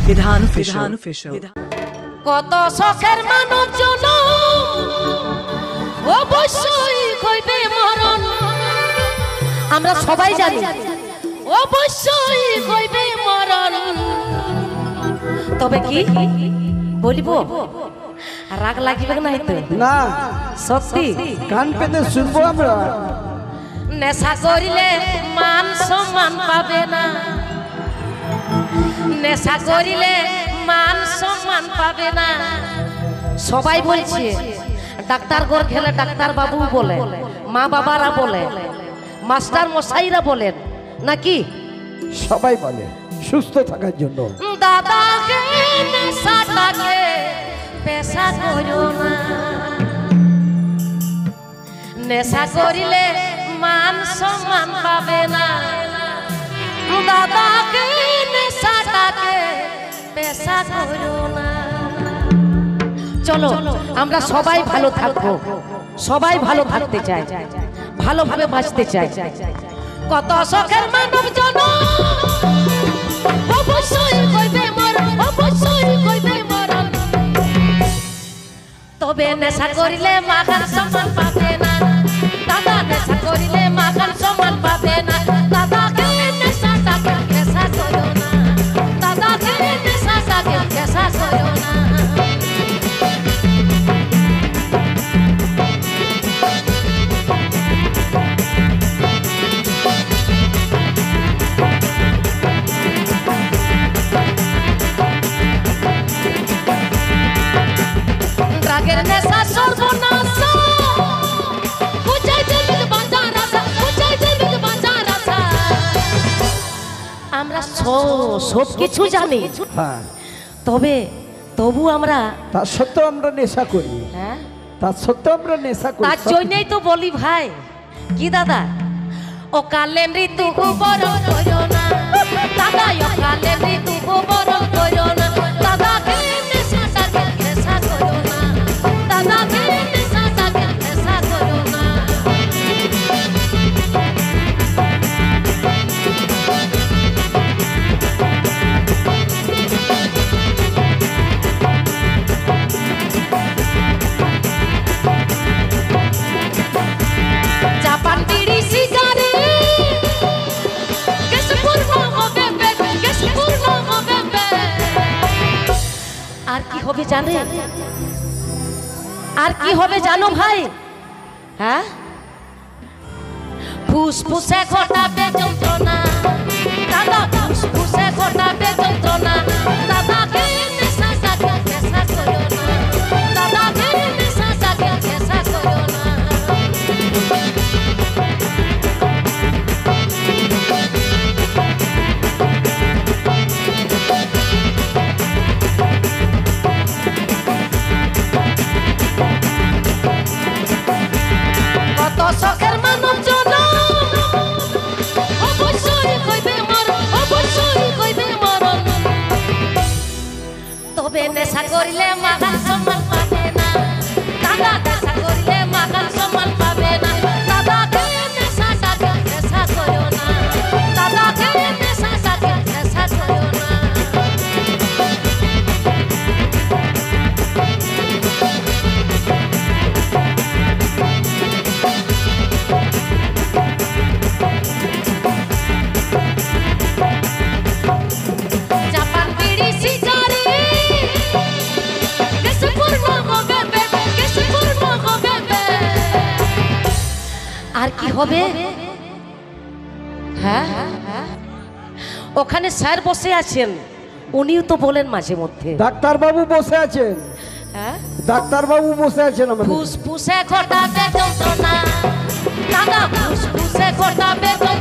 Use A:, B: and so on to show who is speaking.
A: বিধান অফিসিয়াল।
B: কত শখের মানব জন অবশ্যই হইবে মরণ, আমরা সবাই জানি অবশ্যই হইবে মরণ। তবে কি বলিব, রাগ লাগিবে না তো?
C: না,
B: সত্যি
C: কান পেতে শুনবো আমরা।
B: নেশা করিলে মান সম্মান পাবে না, নেশা করিলে মান সম্মান পাবে না। সবাই বলছে, ডাক্তার ঘর খেলে ডাক্তার বাবু বলে, মা বাবারা বলে, মাস্টার মশাইরা বলেন নাকি?
C: সবাই বলে সুস্থ থাকার জন্য।
B: দাদাকে নেশাটাকে পেশা করো না, নেশা করিলে মান সম্মান পাবে না। দাদাকে নেশাটাকে পেশা করো না। চলো আমরা সবাই ভালো থাকবো, সবাই ভালো থাকতে চাই, ভালোভাবে বাঁচতে চাই। কত শখের মানব জন অবশ্যই কইবে মরণ, অবশ্যই কইবে মরণ। তবে নেশা করিলে মাখান সম্মান পাবে না, দাদা নেশা করিলে মাখান সম্মান পাবে না। দাদাকে নেশাটাকে পেশা করো না, দাদাকে নেশাটাকে পেশা করো না। রাগের নেশা সর্বনাশ, বুঝাই দেবে বাঁচার আশা, বুঝাই দেবে বাঁচার আশা। আমরা সব কিছু জানি,
C: হ্যাঁ,
B: তবু আমরা
C: তার সত্ত্বেও আমরা নেশা করি।
B: হ্যাঁ,
C: তার সত্ত্বেও আমরা নেশা করি।
B: তার জন্যই তো বলি ভাই, কি দাদা, ও কালে মৃত্যু বরণ করো না, দাদা ও কালে মৃত্যু বরণ করো না। দাদাকে নেশাটাকে পেশা করো না, দাদাকে নেশাটাকে পেশা করো না। জাপান বিড়ি সিগারেট কেস পূর্ণ হবে বে, কেস পূর্ণ হবে বে। আর কি হবে জানে, আর কি হবে জানো ভাই? হ্যাঁ, ফুসফুসে ঘটাবে যন্ত্রণা, দাদা ফুসফুসে ঘটাবে যন্ত্রণা। দাদাকে নেশাটাকে পেশা করো না, দাদাকে নেশাটাকে পেশা করো না। কত শখের মানব জন অবশ্যই কইবে মরণ, অবশ্যই কইবে মরণ। তবে নেশা করিলে মাখান সম্মান পাবে না, দাদা নেশা করিলে মাখান সম্মান পাবে না। দাদাকে নেশাটাকে পেশা করো না, দাদাকে নেশাটাকে পেশা করো না। জাপান বিড়ি সিগারেট কেস পূর্ণ হবে বে, কেস পূর্ণ হবে বে। আর কি হবে? হ্যাঁ, ওখানে স্যার বসে আছেন, উনিও তো বলেন মাঝে মধ্যে।
C: ডাক্তার বাবু বসে আছেন,
B: হ্যাঁ,
C: ডাক্তার বাবু বসে আছেন আমাদের।
B: ফুসফুসে ঘটাবে যন্ত্রণা, দাদা ফুসফুসে ঘটাবে যন্ত্রণা।